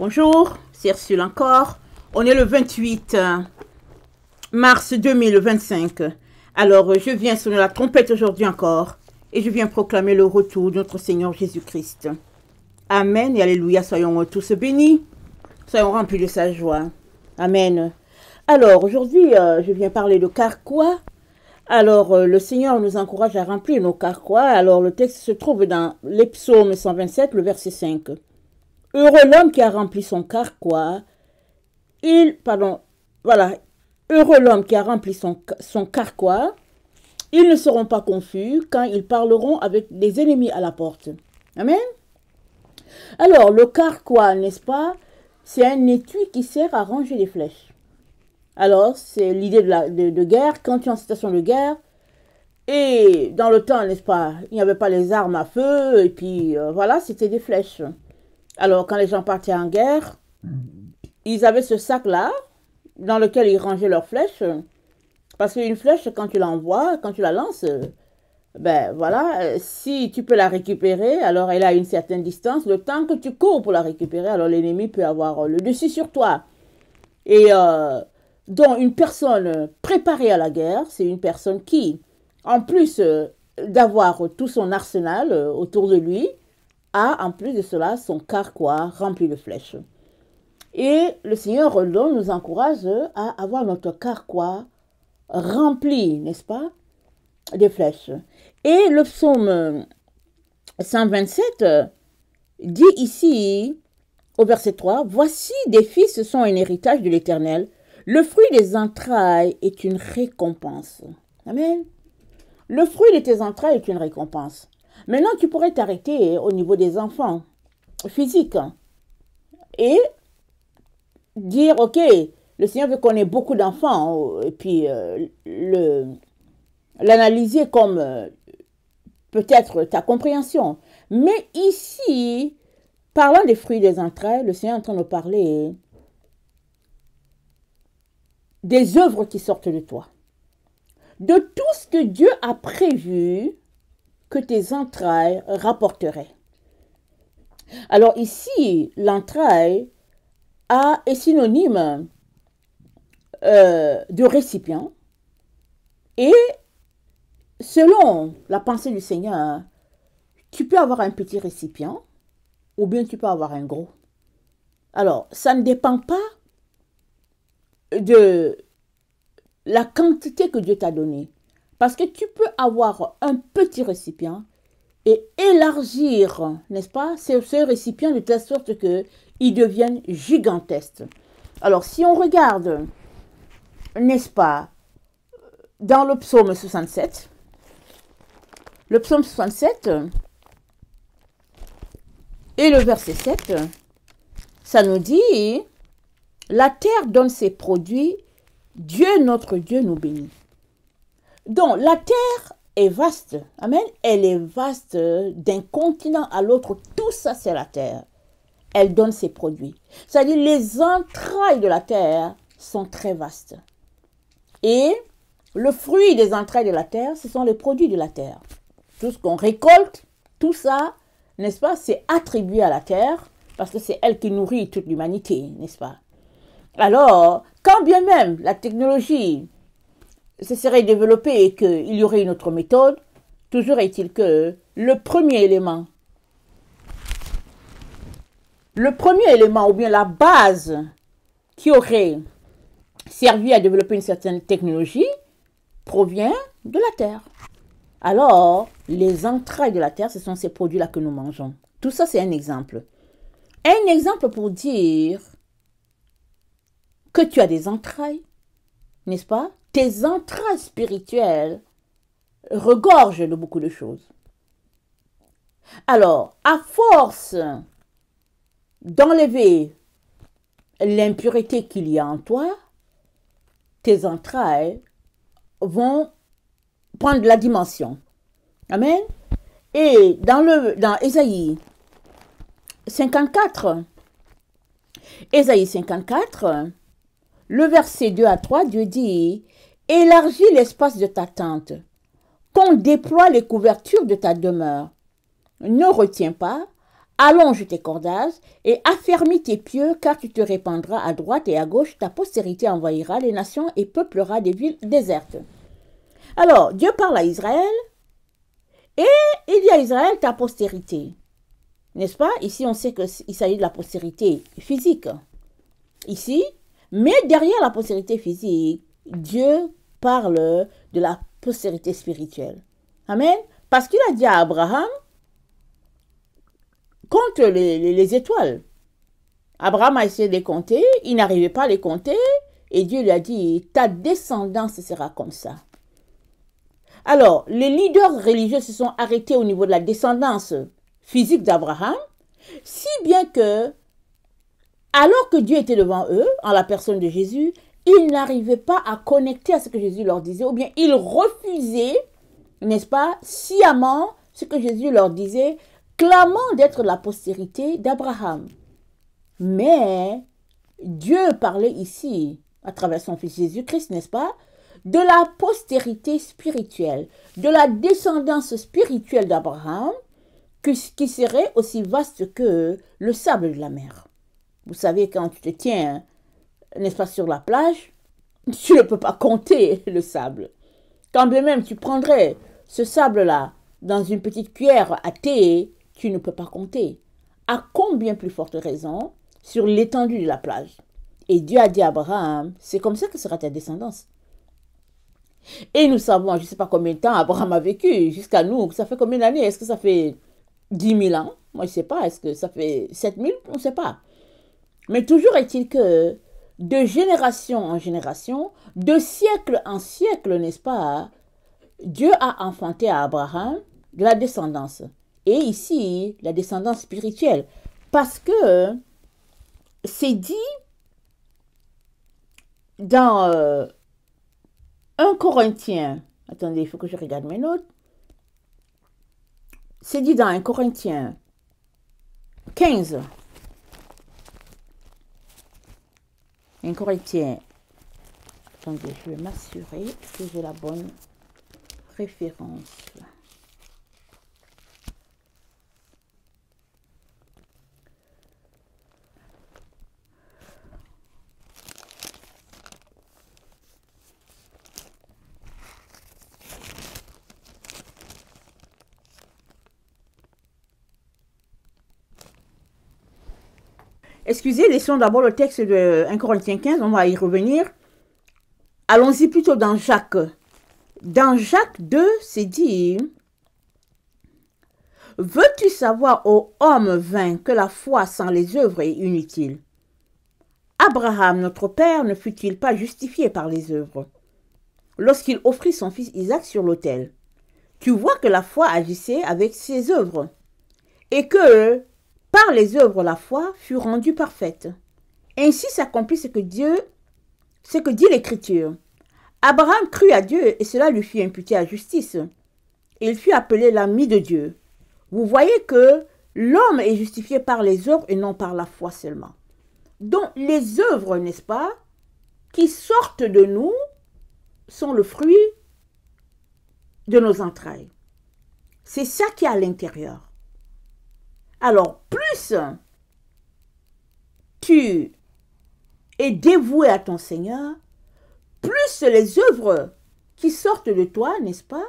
Bonjour, c'est Ursule encore. On est le 28 mars 2025. Alors, je viens sonner la trompette aujourd'hui encore et je viens proclamer le retour de notre Seigneur Jésus-Christ. Amen et alléluia, soyons tous bénis, soyons remplis de sa joie. Amen. Alors, aujourd'hui, je viens parler de carquois. Alors, le Seigneur nous encourage à remplir nos carquois. Alors, le texte se trouve dans les psaumes 127, le verset 5. Heureux l'homme qui a rempli son carquois. Heureux l'homme qui a rempli son carquois. Ils ne seront pas confus quand ils parleront avec des ennemis à la porte. Amen. Alors, le carquois, n'est-ce pas, c'est un étui qui sert à ranger les flèches. Alors, c'est l'idée de guerre, quand tu es en situation de guerre, et dans le temps, n'est-ce pas, il n'y avait pas les armes à feu, et puis voilà, c'était des flèches. Alors, quand les gens partaient en guerre, ils avaient ce sac-là, dans lequel ils rangeaient leurs flèches, parce qu'une flèche, quand tu l'envoies, quand tu la lances, ben voilà, si tu peux la récupérer, alors elle a une certaine distance, le temps que tu cours pour la récupérer, alors l'ennemi peut avoir le dessus sur toi. Et donc, une personne préparée à la guerre, c'est une personne qui, en plus d'avoir tout son arsenal autour de lui, a en plus de cela son carquois rempli de flèches. Et le Seigneur nous encourage à avoir notre carquois rempli, n'est-ce pas, de flèches. Et le psaume 127 dit ici, au verset 3, « Voici des fils sont un héritage de l'Éternel. Le fruit des entrailles est une récompense. » Amen. Le fruit de tes entrailles est une récompense. Maintenant, tu pourrais t'arrêter au niveau des enfants physiques et dire, ok, le Seigneur veut qu'on ait beaucoup d'enfants et puis l'analyser comme peut-être ta compréhension. Mais ici, parlant des fruits des entrailles, le Seigneur est en train de parler des œuvres qui sortent de toi. De tout ce que Dieu a prévu que tes entrailles rapporteraient. Alors ici, l'entraille est synonyme de récipient. Et selon la pensée du Seigneur, tu peux avoir un petit récipient ou bien tu peux avoir un gros. Alors, ça ne dépend pas de la quantité que Dieu t'a donnée. Parce que tu peux avoir un petit récipient et élargir, n'est-ce pas, ce récipient de telle sorte qu'il devienne gigantesque. Alors, si on regarde, n'est-ce pas, dans le psaume 67, le psaume 67 et le verset 7, ça nous dit, « La terre donne ses produits, Dieu notre Dieu nous bénit. » Donc, la terre est vaste. Amen. Elle est vaste d'un continent à l'autre. Tout ça, c'est la terre. Elle donne ses produits. C'est-à-dire, les entrailles de la terre sont très vastes. Et le fruit des entrailles de la terre, ce sont les produits de la terre. Tout ce qu'on récolte, tout ça, n'est-ce pas, c'est attribué à la terre parce que c'est elle qui nourrit toute l'humanité, n'est-ce pas? Alors, quand bien même la technologie se serait développée et qu'il y aurait une autre méthode, toujours est-il que le premier élément ou bien la base qui aurait servi à développer une certaine technologie provient de la terre. Alors, les entrailles de la terre, ce sont ces produits-là que nous mangeons. Tout ça, c'est un exemple. Un exemple pour dire que tu as des entrailles, n'est-ce pas? Tes entrailles spirituelles regorgent de beaucoup de choses. Alors, à force d'enlever l'impureté qu'il y a en toi, tes entrailles vont prendre la dimension. Amen. Et dans Ésaïe 54, le verset 2 à 3, Dieu dit, « Élargis l'espace de ta tente, qu'on déploie les couvertures de ta demeure. Ne retiens pas, Allonge tes cordages et affermis tes pieux, car tu te répandras à droite et à gauche, ta postérité envahira les nations et peuplera des villes désertes. Alors, Dieu parle à Israël, et il dit à Israël, ta postérité. N'est-ce pas? Ici, on sait qu'il s'agit de la postérité physique. Ici, mais derrière la postérité physique, Dieu parle de la postérité spirituelle. Amen. Parce qu'il a dit à Abraham, compte les étoiles. Abraham a essayé de les compter, il n'arrivait pas à les compter, et Dieu lui a dit, ta descendance sera comme ça. Alors, les leaders religieux se sont arrêtés au niveau de la descendance physique d'Abraham, si bien que, alors que Dieu était devant eux, en la personne de Jésus, ils n'arrivaient pas à connecter à ce que Jésus leur disait, ou bien ils refusaient, n'est-ce pas, sciemment ce que Jésus leur disait, clamant d'être la postérité d'Abraham. Mais Dieu parlait ici, à travers son Fils Jésus-Christ, n'est-ce pas, de la postérité spirituelle, de la descendance spirituelle d'Abraham, qui serait aussi vaste que le sable de la mer. Vous savez, quand tu te tiens, n'est-ce pas, sur la plage, tu ne peux pas compter le sable. Quand bien même tu prendrais ce sable-là dans une petite cuillère à thé, tu ne peux pas compter. À combien plus forte raison sur l'étendue de la plage. Et Dieu a dit à Abraham, c'est comme ça que sera ta descendance. Et nous savons, je ne sais pas combien de temps Abraham a vécu, jusqu'à nous, ça fait combien d'années? Est-ce que ça fait 10 000 ans? Moi, je ne sais pas. Est-ce que ça fait 7 000? On ne sait pas. Mais toujours est-il que de génération en génération, de siècle en siècle, n'est-ce pas, Dieu a enfanté à Abraham de la descendance. Et ici, la descendance spirituelle. Parce que c'est dit dans 1 Corinthiens, attendez, il faut que je regarde mes notes. C'est dit dans 1 Corinthiens 15. 1 Corinthiens, attendez, je vais m'assurer que j'ai la bonne référence. Excusez, laissons d'abord le texte de 1 Corinthiens 15, on va y revenir. Allons-y plutôt dans Jacques. Dans Jacques 2, c'est dit, « Veux-tu savoir, ô homme vain, que la foi sans les œuvres est inutile? Abraham, notre père, ne fut-il pas justifié par les œuvres lorsqu'il offrit son fils Isaac sur l'autel? Tu vois que la foi agissait avec ses œuvres, et que par les œuvres, la foi fut rendue parfaite. Ainsi s'accomplit ce que dit l'Écriture. Abraham crut à Dieu et cela lui fut imputé à justice. Il fut appelé l'ami de Dieu. Vous voyez que l'homme est justifié par les œuvres et non par la foi seulement. Donc les œuvres, n'est-ce pas, qui sortent de nous sont le fruit de nos entrailles. C'est ça qui est à l'intérieur. Alors, plus tu es dévoué à ton Seigneur, plus les œuvres qui sortent de toi, n'est-ce pas,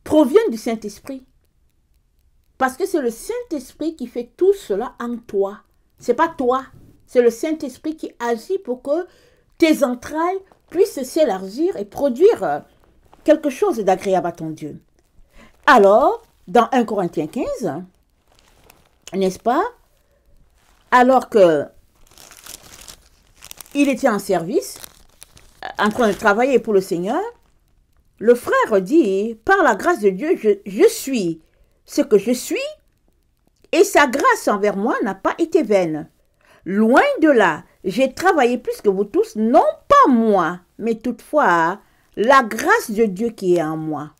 proviennent du Saint-Esprit. Parce que c'est le Saint-Esprit qui fait tout cela en toi. Ce n'est pas toi, c'est le Saint-Esprit qui agit pour que tes entrailles puissent s'élargir et produire quelque chose d'agréable à ton Dieu. Alors, dans 1 Corinthiens 15, n'est-ce pas, alors que il était en service, en train de travailler pour le Seigneur, le frère dit, par la grâce de Dieu, je suis ce que je suis, et sa grâce envers moi n'a pas été vaine. Loin de là, j'ai travaillé plus que vous tous, non pas moi, mais toutefois la grâce de Dieu qui est en moi.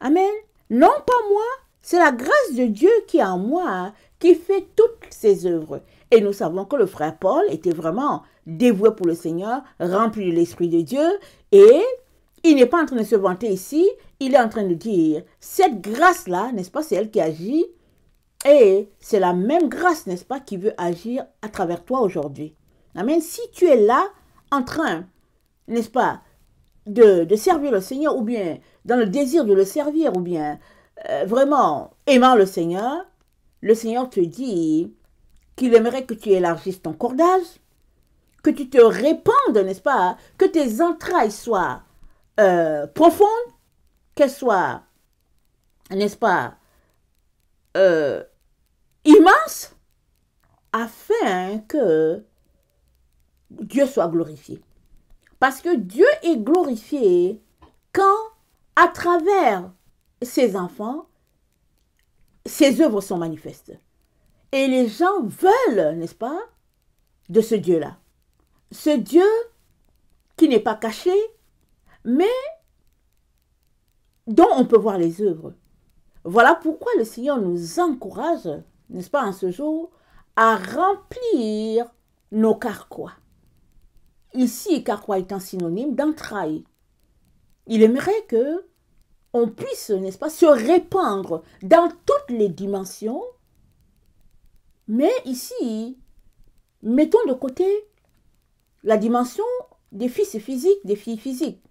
Amen. Non pas moi, c'est la grâce de Dieu qui est en moi, qui fait toutes ses œuvres. Et nous savons que le frère Paul était vraiment dévoué pour le Seigneur, rempli de l'Esprit de Dieu, et il n'est pas en train de se vanter ici, il est en train de dire, cette grâce-là, n'est-ce pas, c'est elle qui agit, et c'est la même grâce, n'est-ce pas, qui veut agir à travers toi aujourd'hui. Amen. Si tu es là, en train, n'est-ce pas, de servir le Seigneur, ou bien dans le désir de le servir, ou bien vraiment aimant le Seigneur te dit qu'il aimerait que tu élargisses ton cordage, que tu te répandes, n'est-ce pas, que tes entrailles soient profondes, qu'elles soient, n'est-ce pas, immenses, afin que Dieu soit glorifié. Parce que Dieu est glorifié quand, à travers ses enfants, ses œuvres sont manifestes. Et les gens veulent, n'est-ce pas, de ce Dieu-là. Ce Dieu qui n'est pas caché, mais dont on peut voir les œuvres. Voilà pourquoi le Seigneur nous encourage, n'est-ce pas, en ce jour, à remplir nos carquois. Ici, carquois étant synonyme d'entrailles. Il aimerait que on puisse, n'est-ce pas, se répandre dans toutes les dimensions. Mais ici, mettons de côté la dimension des fils physiques, des filles physiques.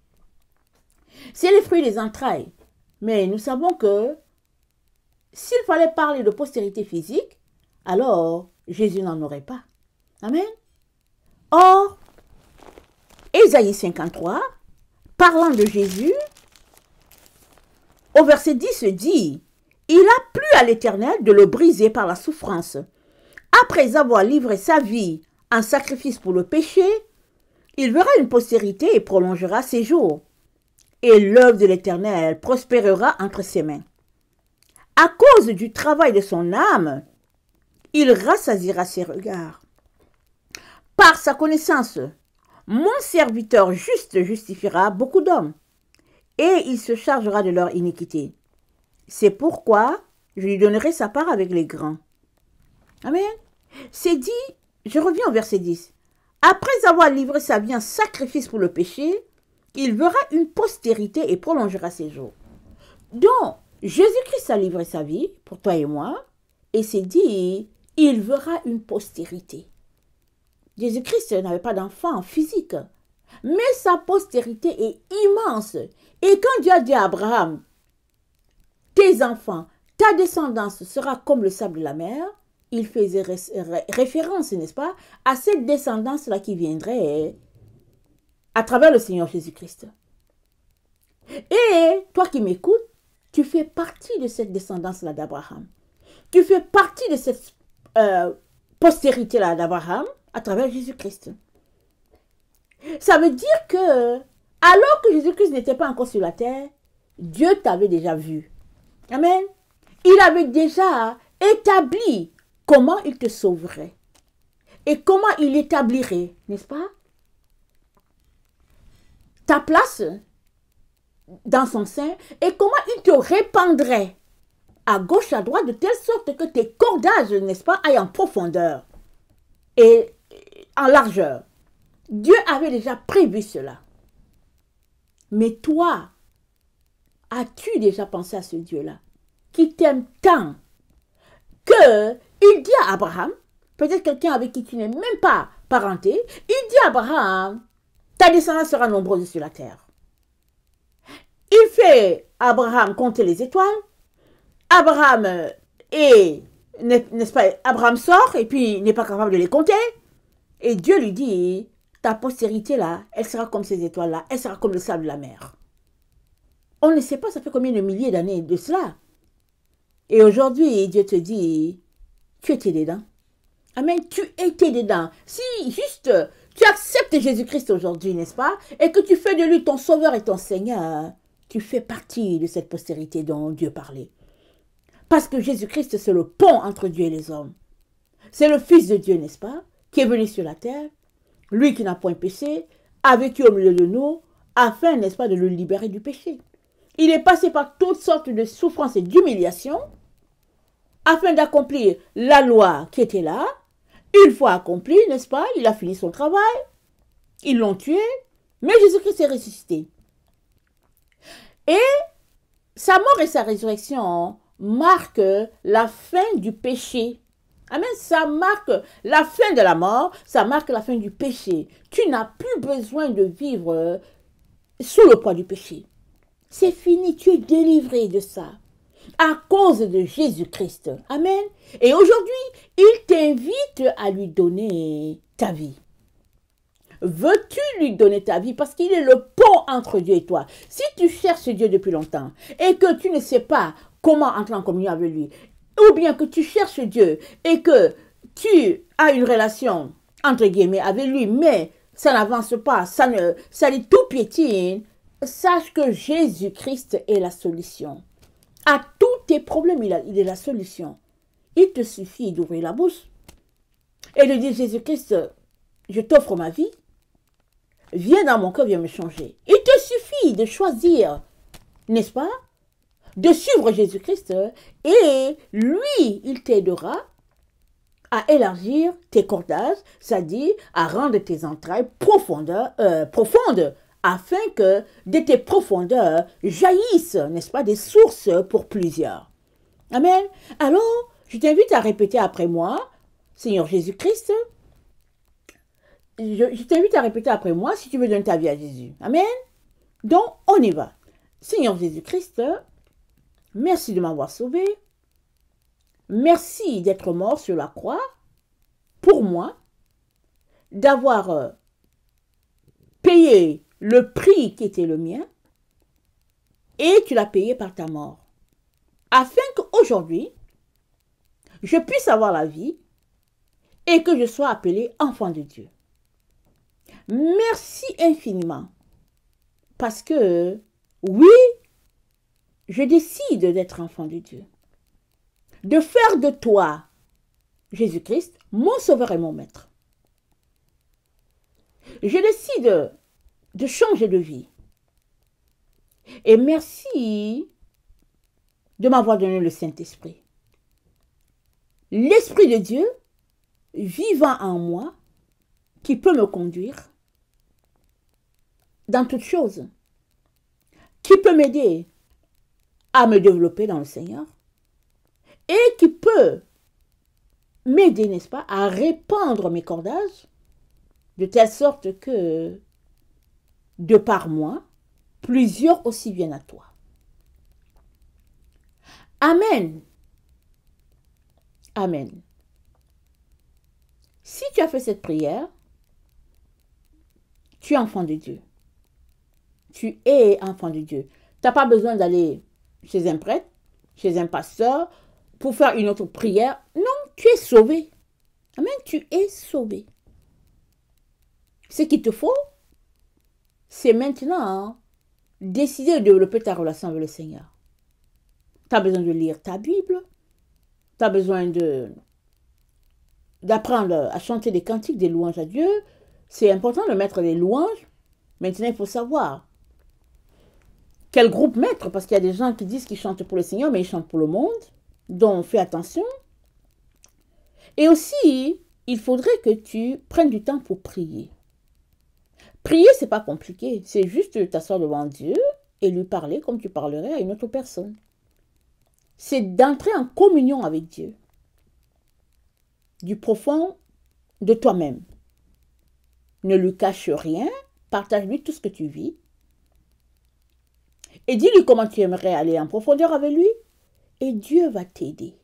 C'est les fruits des entrailles. Mais nous savons que s'il fallait parler de postérité physique, alors Jésus n'en aurait pas. Amen. Or, Ésaïe 53, parlant de Jésus, au verset 10 dit, « Il a plu à l'Éternel de le briser par la souffrance. Après avoir livré sa vie en sacrifice pour le péché, il verra une postérité et prolongera ses jours. Et l'œuvre de l'Éternel prospérera entre ses mains. À cause du travail de son âme, il rassasiera ses regards. Par sa connaissance, mon serviteur juste justifiera beaucoup d'hommes, et il se chargera de leur iniquité. C'est pourquoi je lui donnerai sa part avec les grands. » Amen. C'est dit, je reviens au verset 10. Après avoir livré sa vie en sacrifice pour le péché, il verra une postérité et prolongera ses jours. Donc, Jésus-Christ a livré sa vie pour toi et moi, et c'est dit, il verra une postérité. Jésus-Christ n'avait pas d'enfant physique, mais sa postérité est immense. Et quand Dieu a dit à Abraham, tes enfants, ta descendance sera comme le sable de la mer, il faisait référence, n'est-ce pas, à cette descendance-là qui viendrait à travers le Seigneur Jésus-Christ. Et toi qui m'écoutes, tu fais partie de cette descendance-là d'Abraham. Tu fais partie de cette postérité-là d'Abraham à travers Jésus-Christ. Ça veut dire que, alors que Jésus-Christ n'était pas encore sur la terre, Dieu t'avait déjà vu. Amen. Il avait déjà établi comment il te sauverait. Et comment il établirait, n'est-ce pas, ta place dans son sein, et comment il te répandrait à gauche, à droite, de telle sorte que tes cordages, n'est-ce pas, aillent en profondeur et en largeur. Dieu avait déjà prévu cela. Mais toi, as-tu déjà pensé à ce Dieu-là, qui t'aime tant, qu'il dit à Abraham, peut-être quelqu'un avec qui tu n'es même pas parenté, il dit à Abraham, ta descendance sera nombreuse sur la terre. Il fait Abraham compter les étoiles. Abraham n'est-ce pas, Abraham sort et puis il n'est pas capable de les compter. Et Dieu lui dit, ta postérité là, elle sera comme ces étoiles là, elle sera comme le sable de la mer. On ne sait pas, ça fait combien de milliers d'années de cela. Et aujourd'hui, Dieu te dit, tu étais dedans. Amen, tu étais dedans. Si juste tu acceptes Jésus-Christ aujourd'hui, n'est-ce pas, et que tu fais de lui ton sauveur et ton Seigneur, tu fais partie de cette postérité dont Dieu parlait. Parce que Jésus-Christ, c'est le pont entre Dieu et les hommes. C'est le Fils de Dieu, n'est-ce pas, qui est venu sur la terre, lui qui n'a point péché, a vécu au milieu de nous, afin, n'est-ce pas, de le libérer du péché. Il est passé par toutes sortes de souffrances et d'humiliations, afin d'accomplir la loi qui était là. Une fois accompli, n'est-ce pas, il a fini son travail, ils l'ont tué, mais Jésus-Christ est ressuscité. Sa mort et sa résurrection marquent la fin du péché. Amen. Ça marque la fin de la mort, ça marque la fin du péché. Tu n'as plus besoin de vivre sous le poids du péché. C'est fini, tu es délivré de ça. À cause de Jésus-Christ. Amen. Et aujourd'hui, il t'invite à lui donner ta vie. Veux-tu lui donner ta vie? Parce qu'il est le pont entre Dieu et toi. Si tu cherches Dieu depuis longtemps et que tu ne sais pas comment entrer en communion avec lui, ou bien que tu cherches Dieu et que tu as une relation, entre guillemets, avec lui, mais ça n'avance pas, ça dit tout piétine, sache que Jésus-Christ est la solution. À tous tes problèmes, il est la solution. Il te suffit d'ouvrir la bouche et de dire, Jésus-Christ, je t'offre ma vie. Viens dans mon cœur, viens me changer. Il te suffit de choisir, n'est-ce pas, de suivre Jésus-Christ et lui, il t'aidera à élargir tes cordages, c'est-à-dire à rendre tes entrailles profondes, afin que de tes profondeurs jaillissent, n'est-ce pas, des sources pour plusieurs. Amen. Alors, je t'invite à répéter après moi, Seigneur Jésus-Christ, je t'invite à répéter après moi si tu veux donner ta vie à Jésus. Amen. Donc, on y va. Seigneur Jésus-Christ, merci de m'avoir sauvé. Merci d'être mort sur la croix pour moi, d'avoir payé le prix qui était le mien et tu l'as payé par ta mort. Afin qu'aujourd'hui, je puisse avoir la vie et que je sois appelé enfant de Dieu. Merci infiniment parce que, oui, je décide d'être enfant de Dieu. De faire de toi, Jésus-Christ, mon sauveur et mon maître. Je décide de changer de vie. Et merci de m'avoir donné le Saint-Esprit. L'Esprit de Dieu vivant en moi qui peut me conduire dans toutes choses, qui peut m'aider à me développer dans le Seigneur et qui peut m'aider, n'est-ce pas, à répandre mes cordages de telle sorte que, de par moi, plusieurs aussi viennent à toi. Amen. Amen. Si tu as fait cette prière, tu es enfant de Dieu. Tu es enfant de Dieu. Tu n'as pas besoin d'aller chez un prêtre, chez un pasteur, pour faire une autre prière. Non, tu es sauvé. Amen, tu es sauvé. Ce qu'il te faut, c'est maintenant décider de développer ta relation avec le Seigneur. Tu as besoin de lire ta Bible. Tu as besoin d'apprendre à chanter des cantiques, des louanges à Dieu. C'est important de mettre des louanges. Maintenant, il faut savoir quel groupe mettre, parce qu'il y a des gens qui disent qu'ils chantent pour le Seigneur, mais ils chantent pour le monde. Donc, fais attention. Et aussi, il faudrait que tu prennes du temps pour prier. Prier, ce n'est pas compliqué. C'est juste t'asseoir devant Dieu et lui parler comme tu parlerais à une autre personne. C'est d'entrer en communion avec Dieu. Du profond de toi-même. Ne lui cache rien. Partage-lui tout ce que tu vis. Et dis-lui comment tu aimerais aller en profondeur avec lui. Et Dieu va t'aider.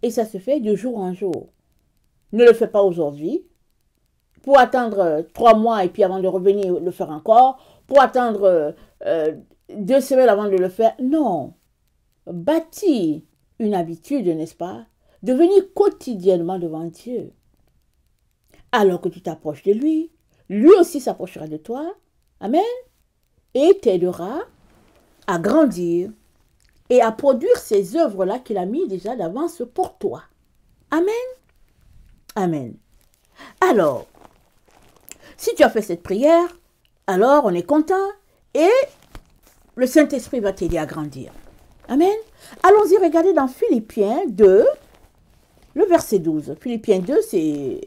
Et ça se fait de jour en jour. Ne le fais pas aujourd'hui. Pour attendre 3 mois et puis avant de revenir le faire encore. Pour attendre 2 semaines avant de le faire. Non. Bâtis une habitude, n'est-ce pas? De venir quotidiennement devant Dieu. Alors que tu t'approches de lui, lui aussi s'approchera de toi. Amen. Et t'aidera à grandir et à produire ces œuvres-là qu'il a mis déjà d'avance pour toi. Amen. Amen. Alors, si tu as fait cette prière, alors on est content et le Saint-Esprit va t'aider à grandir. Amen. Allons-y, regardez dans Philippiens 2, le verset 12. Philippiens 2, c'est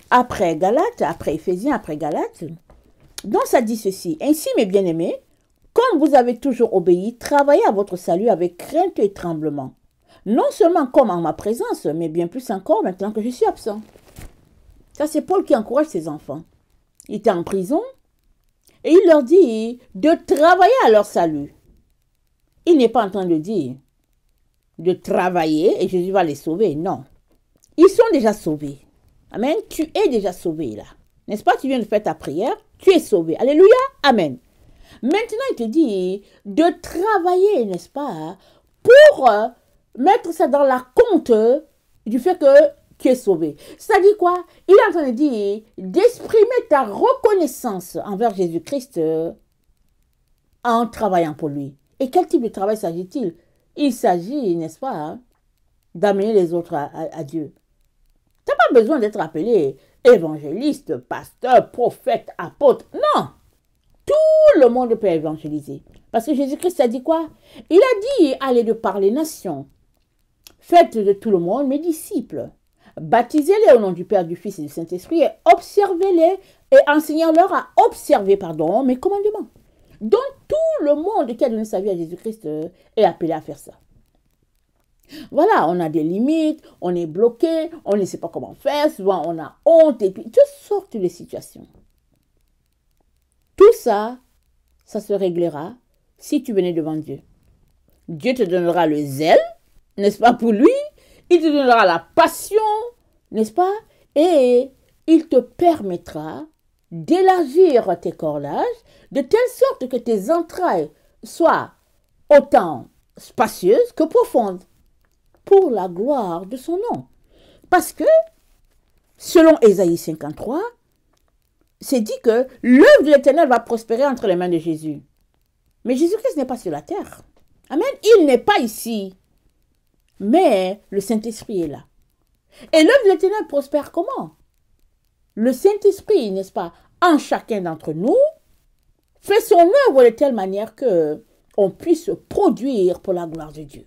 après Galates, après Éphésiens, après Galates. Donc ça dit ceci. Ainsi, mes bien-aimés, Comme vous avez toujours obéi, travaillez à votre salut avec crainte et tremblement. Non seulement comme en ma présence, mais bien plus encore maintenant que je suis absent. Ça, c'est Paul qui encourage ses enfants. Il était en prison et il leur dit de travailler à leur salut. Il n'est pas en train de dire de travailler et Jésus va les sauver. Non. Ils sont déjà sauvés. Amen. Tu es déjà sauvé là. N'est-ce pas? Tu viens de faire ta prière. Tu es sauvé. Alléluia. Amen. Maintenant, il te dit de travailler, n'est-ce pas, pour mettre ça dans la compte du fait que tu es sauvé. C'est-à-dire quoi? Il est en train de dire d'exprimer ta reconnaissance envers Jésus-Christ en travaillant pour lui. Et quel type de travail s'agit-il? Il s'agit, n'est-ce pas, d'amener les autres à Dieu. Tu n'as pas besoin d'être appelé évangéliste, pasteur, prophète, apôtre. Non! Tout le monde peut évangéliser. Parce que Jésus-Christ a dit quoi? Il a dit, allez de par les nations. Faites de tout le monde mes disciples. Baptisez-les au nom du Père, du Fils et du Saint-Esprit et observez-les et enseignez-leur à observer, mes commandements. Donc tout le monde qui a donné sa vie à Jésus-Christ est appelé à faire ça. Voilà, on a des limites, on est bloqué, on ne sait pas comment faire, souvent on a honte et puis toutes sortes de situations. Tout ça, ça se réglera si tu venais devant Dieu. Dieu te donnera le zèle, n'est-ce pas, pour lui. Il te donnera la passion, n'est-ce pas? Et il te permettra d'élargir tes cordages de telle sorte que tes entrailles soient autant spacieuses que profondes pour la gloire de son nom. Parce que, selon Ésaïe 53, c'est dit que l'œuvre de l'Éternel va prospérer entre les mains de Jésus. Mais Jésus-Christ n'est pas sur la terre. Amen. Il n'est pas ici. Mais le Saint-Esprit est là. Et l'œuvre de l'Éternel prospère comment? Le Saint-Esprit, n'est-ce pas, en chacun d'entre nous, fait son œuvre de telle manière que on puisse produire pour la gloire de Dieu.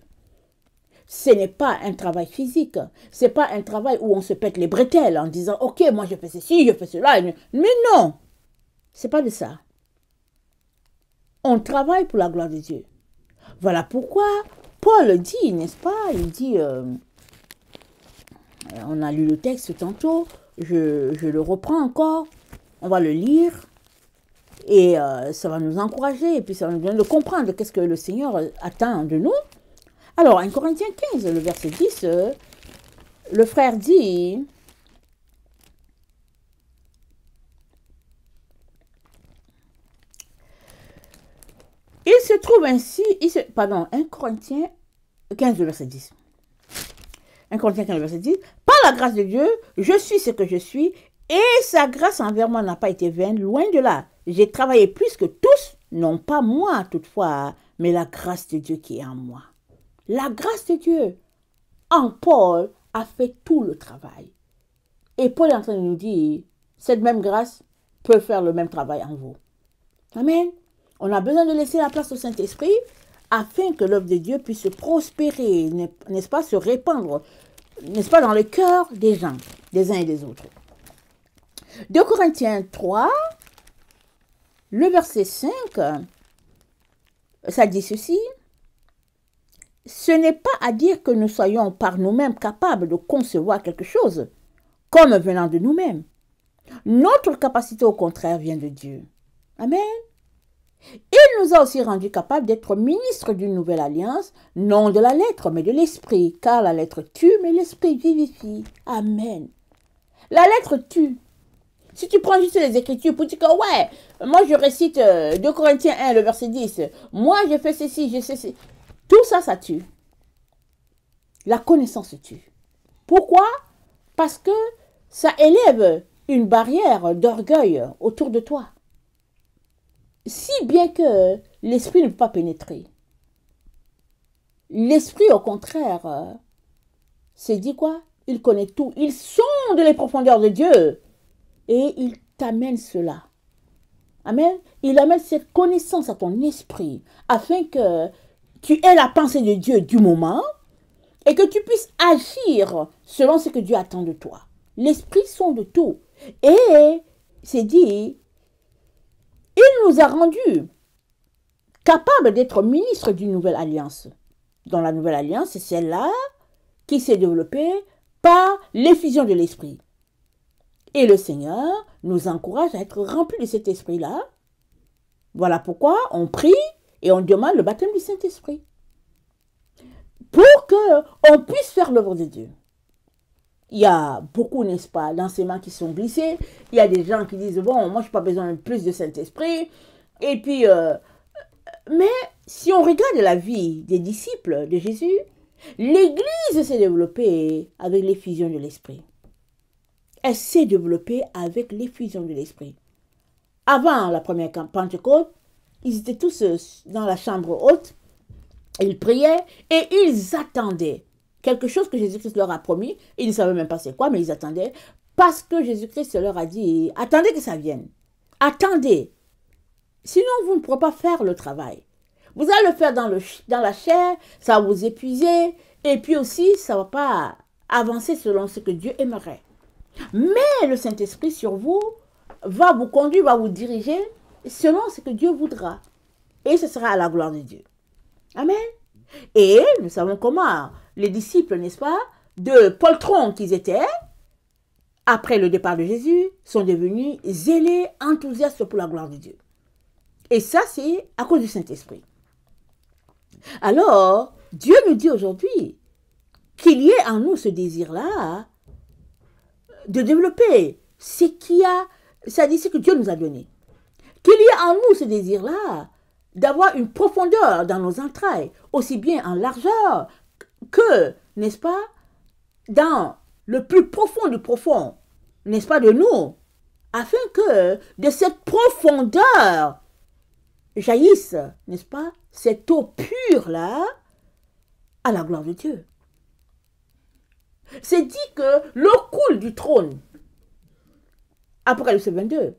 Ce n'est pas un travail physique. Ce n'est pas un travail où on se pète les bretelles en disant « Ok, moi je fais ceci, je fais cela. » Mais non, ce n'est pas de ça. On travaille pour la gloire de Dieu. Voilà pourquoi Paul dit, n'est-ce pas? Il dit, on a lu le texte tantôt, je le reprends encore, on va le lire et ça va nous encourager et puis ça va nous donner de comprendre qu'est-ce que le Seigneur attend de nous. Alors, 1 Corinthiens 15, le verset 10, le frère dit, il se trouve ainsi, 1 Corinthiens 15, le verset 10. 1 Corinthiens 15, le verset 10, par la grâce de Dieu, je suis ce que je suis, et sa grâce envers moi n'a pas été vaine, loin de là. J'ai travaillé plus que tous, non pas moi toutefois, mais la grâce de Dieu qui est en moi. La grâce de Dieu en Paul a fait tout le travail. Et Paul est en train de nous dire, cette même grâce peut faire le même travail en vous. Amen. On a besoin de laisser la place au Saint-Esprit afin que l'œuvre de Dieu puisse prospérer, n'est-ce pas, se répandre, n'est-ce pas, dans le cœur des gens, des uns et des autres. 2 Corinthiens 3, le verset 5, ça dit ceci. Ce n'est pas à dire que nous soyons par nous-mêmes capables de concevoir quelque chose comme venant de nous-mêmes. Notre capacité, au contraire, vient de Dieu. Amen. Il nous a aussi rendus capables d'être ministres d'une nouvelle alliance, non de la lettre, mais de l'esprit, car la lettre tue, mais l'esprit vivifie. Amen. La lettre tue. Si tu prends juste les Écritures pour dire que, ouais, moi je récite 2 Corinthiens 1, le verset 10, moi je fais ceci, je sais ceci. Tout ça, ça tue. La connaissance tue. Pourquoi? Parce que ça élève une barrière d'orgueil autour de toi. Si bien que l'esprit ne peut pas pénétrer. L'esprit, au contraire, c'est dit quoi? Il connaît tout. Il sonde les profondeurs de Dieu. Et il t'amène cela. Amen. Il amène cette connaissance à ton esprit afin que tu aies la pensée de Dieu du moment et que tu puisses agir selon ce que Dieu attend de toi. L'esprit sonde tout. Et c'est dit, il nous a rendus capable d'être ministre d'une nouvelle alliance. Dans la nouvelle alliance, c'est celle-là qui s'est développée par l'effusion de l'esprit. Et le Seigneur nous encourage à être remplis de cet esprit-là. Voilà pourquoi on prie et on demande le baptême du Saint-Esprit. Pour qu'on puisse faire l'œuvre de Dieu. Il y a beaucoup, n'est-ce pas, d'enseignements qui sont glissés. Il y a des gens qui disent, bon, moi, je n'ai pas besoin de plus de Saint-Esprit. Et puis, mais si on regarde la vie des disciples de Jésus, l'Église s'est développée avec l'effusion de l'Esprit. Elle s'est développée avec l'effusion de l'Esprit. Avant la première Pentecôte, ils étaient tous dans la chambre haute, ils priaient et ils attendaient quelque chose que Jésus-Christ leur a promis. Ils ne savaient même pas c'est quoi, mais ils attendaient parce que Jésus-Christ leur a dit, attendez que ça vienne. Attendez. Sinon, vous ne pourrez pas faire le travail. Vous allez le faire dans la chair, ça va vous épuiser et puis aussi, ça ne va pas avancer selon ce que Dieu aimerait. Mais le Saint-Esprit sur vous va vous conduire, va vous diriger selon ce que Dieu voudra. Et ce sera à la gloire de Dieu. Amen. Et nous savons comment les disciples, n'est-ce pas, de poltrons qu'ils étaient, après le départ de Jésus, sont devenus zélés, enthousiastes pour la gloire de Dieu. Et ça, c'est à cause du Saint-Esprit. Alors, Dieu nous dit aujourd'hui qu'il y ait en nous ce désir-là de développer ce que Dieu nous a donné. Qu'il y ait en nous ce désir-là d'avoir une profondeur dans nos entrailles, aussi bien en largeur que, n'est-ce pas, dans le plus profond du profond, n'est-ce pas, de nous, afin que de cette profondeur jaillisse, n'est-ce pas, cette eau pure-là, à la gloire de Dieu. C'est dit que l'eau coule du trône. Apocalypse 22.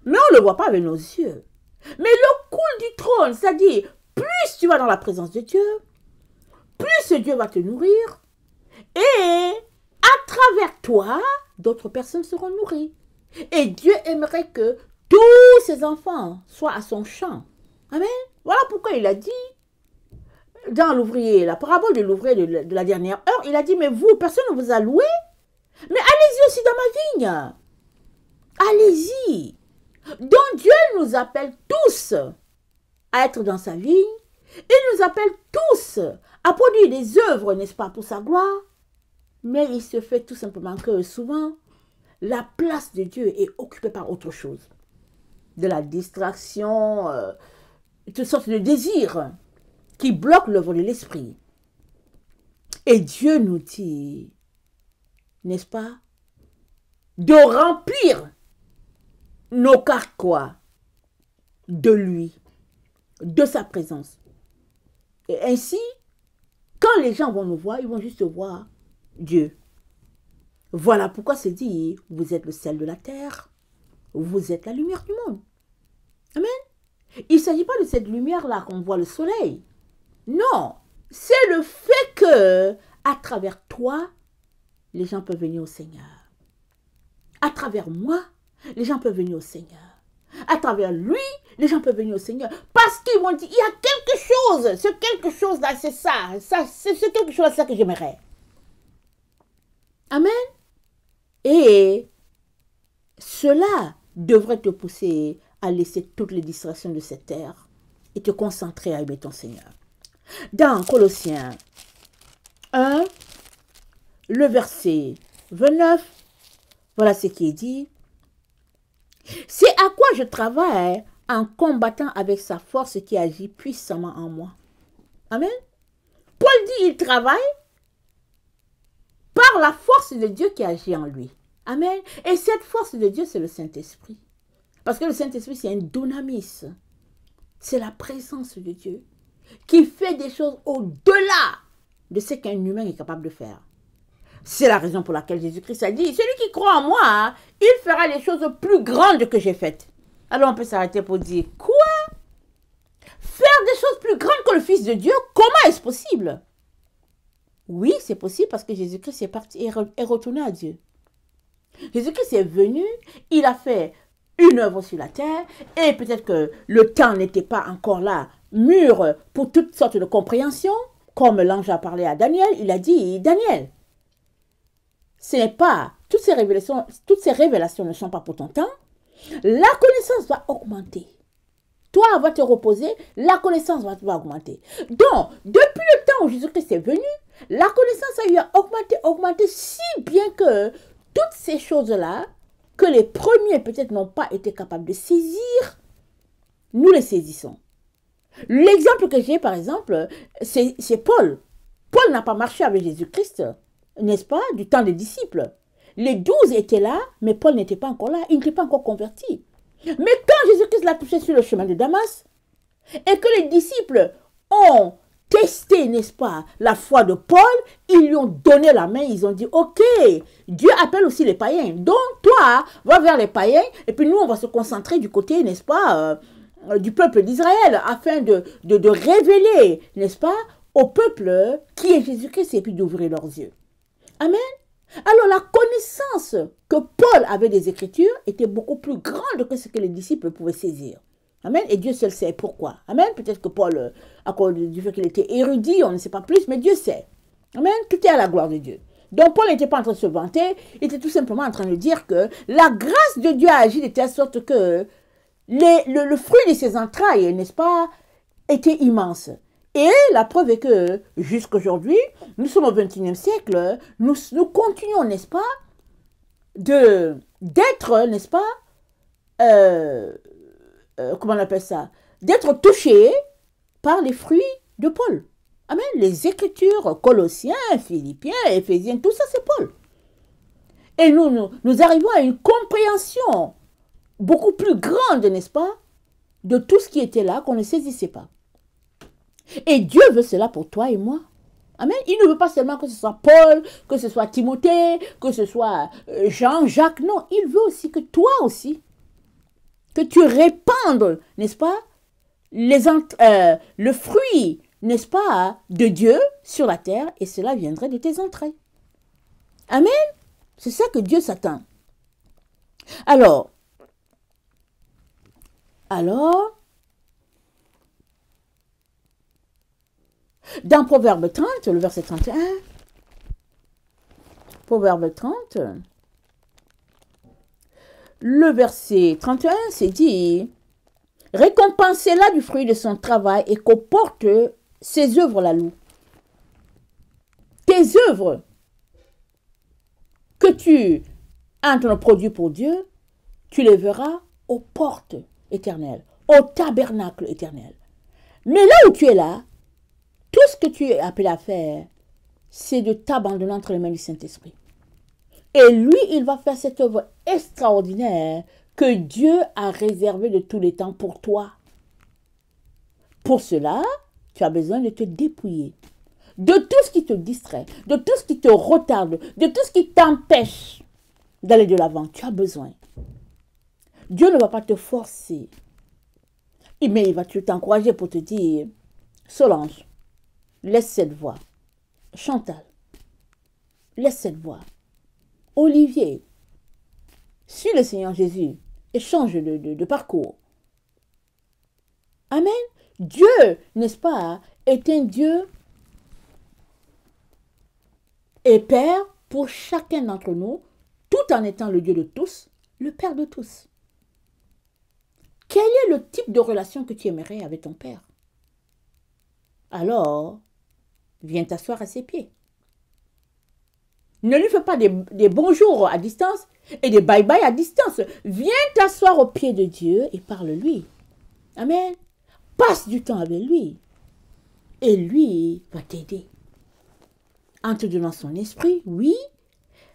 Mais on ne le voit pas avec nos yeux. Mais l'eau coule du trône, c'est-à-dire, plus tu vas dans la présence de Dieu, plus Dieu va te nourrir, et à travers toi, d'autres personnes seront nourries. Et Dieu aimerait que tous ses enfants soient à son champ. Amen. Voilà pourquoi il a dit, dans l'ouvrier, la parabole de l'ouvrier de la dernière heure, il a dit, mais vous, personne ne vous a loué, mais allez-y aussi dans ma vigne. Allez-y. Donc Dieu nous appelle tous à être dans sa vigne. Il nous appelle tous à produire des œuvres, n'est-ce pas, pour sa gloire. Mais il se fait tout simplement que souvent, la place de Dieu est occupée par autre chose. De la distraction, toutes sortes de désirs qui bloquent l'œuvre de l'esprit. Et Dieu nous dit, n'est-ce pas, de remplir nos carquois de lui, de sa présence. Et ainsi, quand les gens vont nous voir, ils vont juste voir Dieu. Voilà pourquoi c'est dit, vous êtes le sel de la terre, vous êtes la lumière du monde. Amen. Il ne s'agit pas de cette lumière-là qu'on voit le soleil. Non, c'est le fait que, à travers toi, les gens peuvent venir au Seigneur. À travers moi, les gens peuvent venir au Seigneur. À travers lui, les gens peuvent venir au Seigneur. Parce qu'ils vont dire, il y a quelque chose. Ce quelque chose-là, c'est ça. C'est ce quelque chose-là que j'aimerais. Amen. Et cela devrait te pousser à laisser toutes les distractions de cette terre et te concentrer à aimer ton Seigneur. Dans Colossiens 1, le verset 29, voilà ce qui est dit. C'est à quoi je travaille en combattant avec sa force qui agit puissamment en moi. Amen. Paul dit il travaille par la force de Dieu qui agit en lui. Amen. Et cette force de Dieu, c'est le Saint-Esprit. Parce que le Saint-Esprit, c'est un dunamis. C'est la présence de Dieu qui fait des choses au-delà de ce qu'un humain est capable de faire. C'est la raison pour laquelle Jésus-Christ a dit, celui qui croit en moi, il fera les choses plus grandes que j'ai faites. Alors on peut s'arrêter pour dire, quoi? Faire des choses plus grandes que le Fils de Dieu, comment est-ce possible? Oui, c'est possible parce que Jésus-Christ est parti et est retourné à Dieu. Jésus-Christ est venu, il a fait une œuvre sur la terre, et peut-être que le temps n'était pas encore là, mûr pour toutes sortes de compréhensions, comme l'ange a parlé à Daniel, il a dit, Daniel, ce n'est pas, toutes ces révélations ne sont pas pour ton temps, la connaissance va augmenter. Toi, va te reposer, la connaissance va augmenter. Donc, depuis le temps où Jésus-Christ est venu, la connaissance a eu à augmenter, si bien que toutes ces choses-là, que les premiers peut-être n'ont pas été capables de saisir, nous les saisissons. L'exemple que j'ai, par exemple, c'est Paul. Paul n'a pas marché avec Jésus-Christ, n'est-ce pas, du temps des disciples. Les 12 étaient là, mais Paul n'était pas encore là, il n'était pas encore converti. Mais quand Jésus-Christ l'a touché sur le chemin de Damas, et que les disciples ont testé, n'est-ce pas, la foi de Paul, ils lui ont donné la main, ils ont dit, ok, Dieu appelle aussi les païens. Donc toi, va vers les païens, et puis nous, on va se concentrer du côté, n'est-ce pas, du peuple d'Israël, afin de révéler, n'est-ce pas, au peuple qui est Jésus-Christ, et puis d'ouvrir leurs yeux. Amen. Alors la connaissance que Paul avait des Écritures était beaucoup plus grande que ce que les disciples pouvaient saisir. Amen. Et Dieu seul sait pourquoi. Amen. Peut-être que Paul, à cause du fait qu'il était érudit, on ne sait pas plus, mais Dieu sait. Amen. Tout est à la gloire de Dieu. Donc Paul n'était pas en train de se vanter, il était tout simplement en train de dire que la grâce de Dieu a agi de telle sorte que le fruit de ses entrailles, n'est-ce pas, était immense. Et la preuve est que jusqu'aujourd'hui, nous sommes au XXIe siècle, nous continuons, n'est-ce pas, d'être, n'est-ce pas, comment on appelle ça, d'être touchés par les fruits de Paul. Amen. Les Écritures, Colossiens, Philippiens, Éphésiens, tout ça c'est Paul. Et nous arrivons à une compréhension beaucoup plus grande, n'est-ce pas, de tout ce qui était là qu'on ne saisissait pas. Et Dieu veut cela pour toi et moi. Amen. Il ne veut pas seulement que ce soit Paul, que ce soit Timothée, que ce soit Jean, Jacques. Non, il veut aussi que toi aussi, que tu répandes, n'est-ce pas, le fruit, n'est-ce pas, de Dieu sur la terre, et cela viendrait de tes entrailles. Amen. C'est ça que Dieu s'attend. Alors, dans Proverbe 30, le verset 31, Proverbe 30, le verset 31, c'est dit, récompensez-la du fruit de son travail et qu'au porte ses œuvres la louent. Tes œuvres que tu as en train de produire pour Dieu, tu les verras aux portes éternelles, au tabernacle éternel. Mais là où tu es là, tout ce que tu es appelé à faire, c'est de t'abandonner entre les mains du Saint-Esprit. Et lui, il va faire cette œuvre extraordinaire que Dieu a réservée de tous les temps pour toi. Pour cela, tu as besoin de te dépouiller de tout ce qui te distrait, de tout ce qui te retarde, de tout ce qui t'empêche d'aller de l'avant. Tu as besoin. Dieu ne va pas te forcer, mais il va t'encourager pour te dire, Solange, laisse cette voix. Chantal, laisse cette voix. Olivier, suis le Seigneur Jésus et change de parcours. Amen. Dieu, n'est-ce pas, est un Dieu et Père pour chacun d'entre nous, tout en étant le Dieu de tous, le Père de tous. Quel est le type de relation que tu aimerais avec ton Père? Alors, viens t'asseoir à ses pieds. Ne lui fais pas des bonjours à distance et des bye-bye à distance. Viens t'asseoir aux pieds de Dieu et parle-lui. Amen. Passe du temps avec lui. Et lui va t'aider. En te donnant son esprit, oui,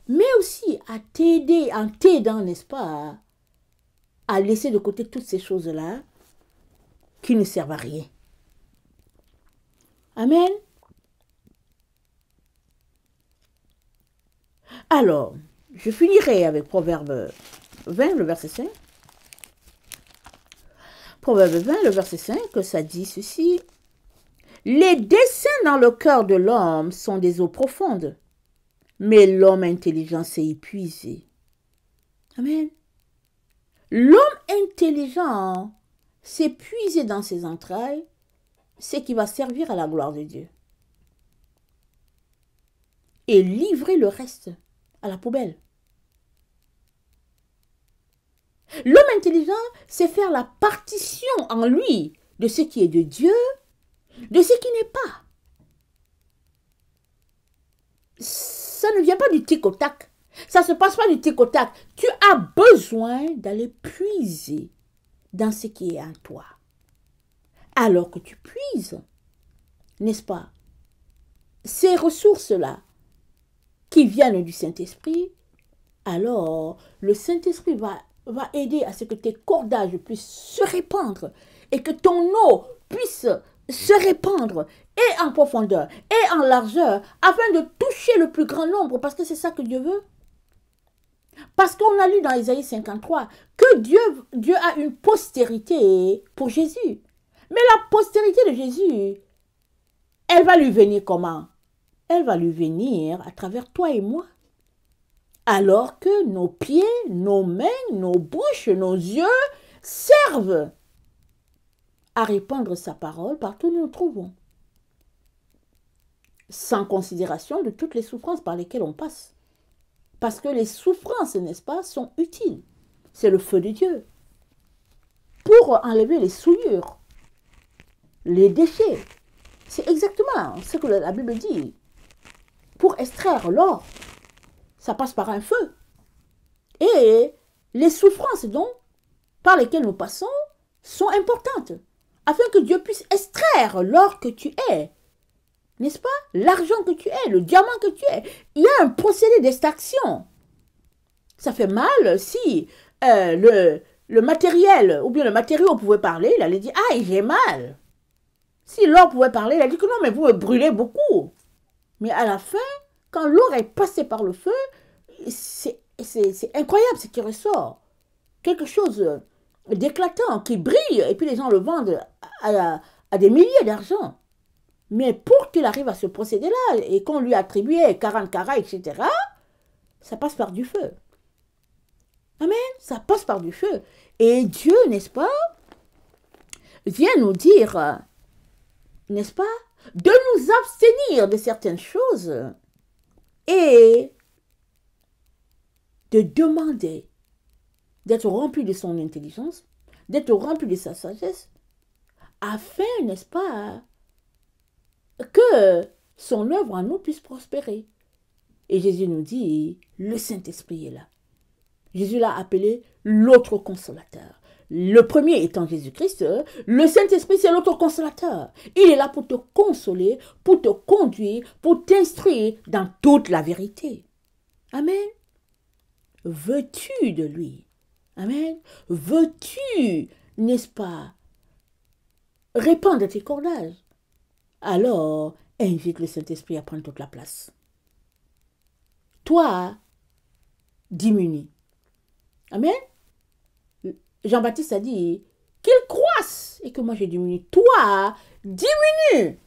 mais aussi à t'aider, en t'aidant, n'est-ce pas, à laisser de côté toutes ces choses-là qui ne servent à rien. Amen. Alors, je finirai avec Proverbe 20, le verset 5. Proverbe 20, le verset 5, ça dit ceci. Les desseins dans le cœur de l'homme sont des eaux profondes, mais l'homme intelligent s'est épuisé. Amen. L'homme intelligent s'est épuisé dans ses entrailles ce qui va servir à la gloire de Dieu. Et livrer le reste à la poubelle. L'homme intelligent, c'est faire la partition en lui de ce qui est de Dieu, de ce qui n'est pas. Ça ne vient pas du tic au tac. Ça ne se passe pas du tic au tac. Tu as besoin d'aller puiser dans ce qui est en toi. Alors que tu puises, n'est-ce pas, ces ressources-là qui viennent du Saint-Esprit, alors le Saint-Esprit va aider à ce que tes cordages puissent se répandre et que ton eau puisse se répandre et en profondeur et en largeur afin de toucher le plus grand nombre, parce que c'est ça que Dieu veut. Parce qu'on a lu dans Isaïe 53 que Dieu a une postérité pour Jésus. Mais la postérité de Jésus, elle va lui venir comment? Elle va lui venir à travers toi et moi. Alors que nos pieds, nos mains, nos bouches, nos yeux servent à répandre sa parole partout où nous nous trouvons. Sans considération de toutes les souffrances par lesquelles on passe. Parce que les souffrances, n'est-ce pas, sont utiles. C'est le feu de Dieu. Pour enlever les souillures, les déchets. C'est exactement ce que la Bible dit. Pour extraire l'or, ça passe par un feu. Et les souffrances donc, par lesquelles nous passons, sont importantes. Afin que Dieu puisse extraire l'or que tu es. N'est-ce pas? L'argent que tu es, le diamant que tu es. Il y a un procédé d'extraction. Ça fait mal si le matériel, ou bien le matériau pouvait parler, il allait dire « Ah, j'ai mal ». Si l'or pouvait parler, il a dit que non, mais vous me brûlez beaucoup. Mais à la fin, quand l'or est passé par le feu, c'est incroyable ce qui ressort. Quelque chose d'éclatant, qui brille, et puis les gens le vendent à des milliers d'argent. Mais pour qu'il arrive à ce procédé-là, et qu'on lui attribuait 40 carats, etc., ça passe par du feu. Amen, ça passe par du feu. Et Dieu, n'est-ce pas, vient nous dire, n'est-ce pas, de nous abstenir de certaines choses et de demander d'être rempli de son intelligence, d'être rempli de sa sagesse, afin, n'est-ce pas, que son œuvre en nous puisse prospérer. Et Jésus nous dit, le Saint-Esprit est là. Jésus l'a appelé l'autre consolateur. Le premier étant Jésus-Christ, le Saint-Esprit c'est l'autre consolateur. Il est là pour te consoler, pour te conduire, pour t'instruire dans toute la vérité. Amen. Veux-tu de lui? Amen. Veux-tu, n'est-ce pas, répandre tes cordages? Alors, invite le Saint-Esprit à prendre toute la place. Toi, diminue. Amen. Jean-Baptiste a dit qu'il croisse et que moi je diminue. Toi, diminue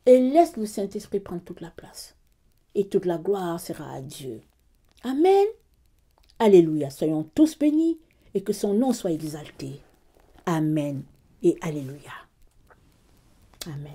et laisse le Saint-Esprit prendre toute la place. Et toute la gloire sera à Dieu. Amen. Alléluia. Soyons tous bénis et que son nom soit exalté. Amen et alléluia. Amen.